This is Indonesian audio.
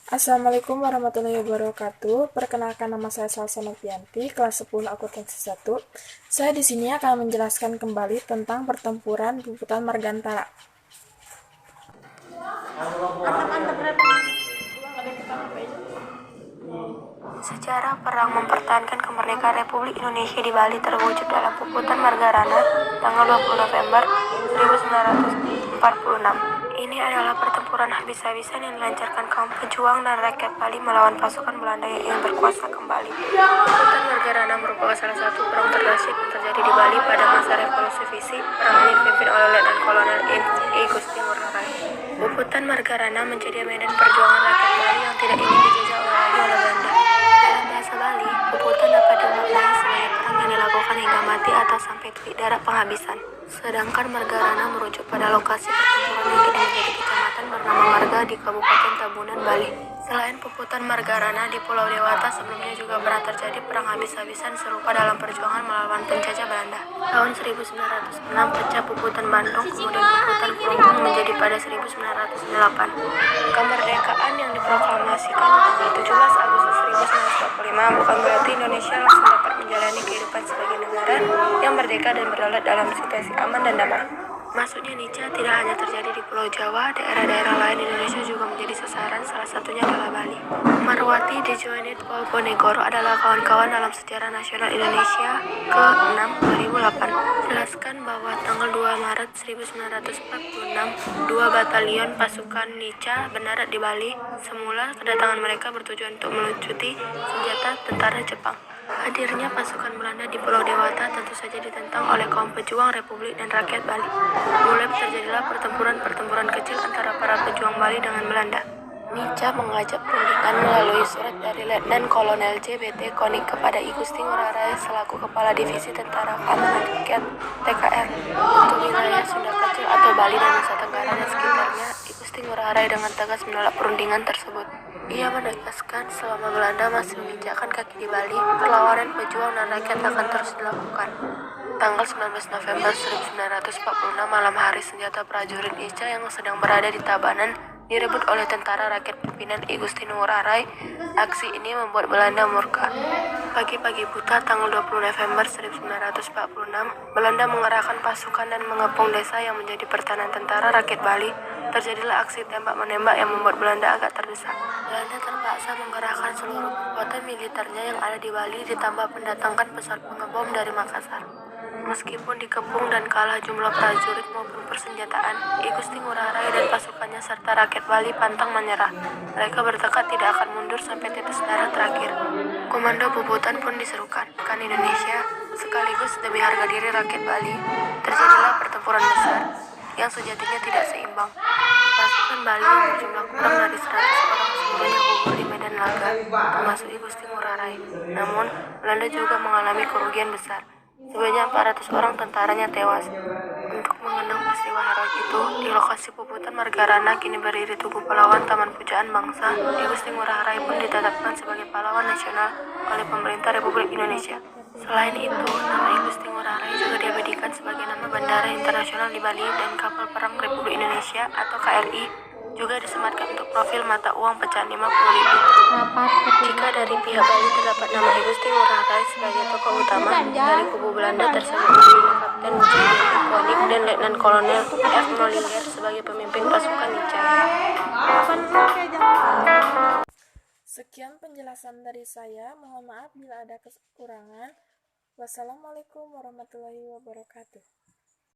Assalamualaikum warahmatullahi wabarakatuh. Perkenalkan, nama saya Salsa Novianti, kelas 10 akuntansi 1. Saya di sini akan menjelaskan kembali tentang pertempuran Puputan Margantara. Sejarah perang mempertahankan kemerdekaan Republik Indonesia di Bali terwujud dalam Puputan Margarana tanggal 20 November 1946. Ini adalah pertempuran habis-habisan yang dilancarkan kaum pejuang dan rakyat Bali melawan pasukan Belanda yang ingin berkuasa kembali. Puputan Margarana merupakan salah satu perang terdahsyat yang terjadi di Bali pada masa revolusi Visi. Perang ini dipimpin oleh Letnan Kolonel I. Gusti Ngurah Rai. Puputan Margarana menjadi medan perjuangan rakyat Bali yang tidak ingin dijajah lagi oleh Belanda. Dalam bahasa Bali, puputan dapat dimaknai sebagai perang yang dilakukan hingga mati atau sampai titik darah penghabisan. Sedangkan Margarana merujuk pada lokasi pertempuran yang kini menjadi kecamatan bernama Marga di Kabupaten Tabunan, Bali. Selain Puputan Margarana, di Pulau Dewata sebelumnya juga pernah terjadi perang habis-habisan serupa dalam perjuangan melawan penjajah Belanda. Tahun 1906 pecah Puputan Bandung, kemudian Puputan Kelungkung menjadi pada 1908. Kemerdekaan yang diproklamasikan tanggal 17 Agustus 1945 bukan berarti Indonesia langsung dapat menjalani kehidupan sebagai negara yang merdeka dan berdaulat dalam situasi aman dan damai. Masuknya Nica tidak hanya terjadi di Pulau Jawa, daerah-daerah lain Indonesia juga menjadi sasaran, salah satunya adalah Bali. Marwati Djonet Polponegoro adalah kawan-kawan dalam sejarah nasional Indonesia ke-6 2008. Jelaskan bahwa tanggal 2 Maret 1946, 2 batalion pasukan Nica mendarat di Bali. Semula kedatangan mereka bertujuan untuk melucuti senjata tentara Jepang. Hadirnya pasukan Belanda di Pulau Dewata tentu saja ditentang oleh kaum pejuang Republik dan rakyat Bali. Mulai terjadilah pertempuran kecil antara para pejuang Bali dengan Belanda. Nica mengajak perundingan melalui surat dari Letnan Kolonel J.B.T. Konik kepada I. Gusti Ngurah Rai selaku Kepala Divisi Tentara Keamanan Rakyat TKR untuk wilayah Sunda Kecil atau Bali dan Nusa Tenggara dan sekitarnya. I. Gusti Ngurah Rai dengan tegas menolak perundingan tersebut. Ia menegaskan selama Belanda masih menginjakkan kaki di Bali, perlawanan pejuang dan rakyat akan terus dilakukan. Tanggal 19 November 1946 malam hari, senjata prajurit Nica yang sedang berada di Tabanan direbut oleh tentara rakyat pimpinan I. Gusti Ngurah Rai. Aksi ini membuat Belanda murka. Pagi-pagi buta tanggal 20 November 1946, Belanda mengerahkan pasukan dan mengepung desa yang menjadi pertahanan tentara rakyat Bali. Terjadilah aksi tembak-menembak yang membuat Belanda agak terdesak. Belanda terpaksa mengerahkan seluruh kekuatan militernya yang ada di Bali ditambah mendatangkan pesawat pengebom dari Makassar. Meskipun dikepung dan kalah jumlah prajurit maupun persenjataan, I. Gusti Ngurah Rai dan pasukannya serta rakyat Bali pantang menyerah. Mereka bertekad tidak akan mundur sampai tetes darah terakhir. Komando Puputan pun diserukan. Kan Indonesia, sekaligus demi harga diri rakyat Bali, terjadilah pertempuran besar yang sejatinya tidak seimbang. Pasukan Bali yang berjumlah kurang dari 100 orang semuanya gugur di medan laga, termasuk I. Gusti Ngurah Rai. Namun, Belanda juga mengalami kerugian besar. Sebanyak 400 orang tentaranya tewas. Untuk mengenang peristiwa heroik itu, di lokasi Puputan Margarana kini berdiri tugu pahlawan Taman Pujaan Bangsa. I. Gusti Ngurah Rai pun ditetapkan sebagai pahlawan nasional oleh pemerintah Republik Indonesia. Selain itu, nama I. Gusti Ngurah Rai juga diabadikan sebagai nama bandara internasional di Bali dan kapal perang Republik Indonesia atau KRI juga disematkan untuk profil mata uang pecahan 50.000. Jika dari pihak Bali terdapat nama I. Gusti Ngurah Rai sebagai tokoh utama, dari kubu Belanda tersebut Kapten J.B.T. Konik dan Letnan Kolonel F. Nolinger sebagai pemimpin pasukan Nica. Sekian penjelasan dari saya. Mohon maaf bila ada kekurangan. Wassalamualaikum warahmatullahi wabarakatuh.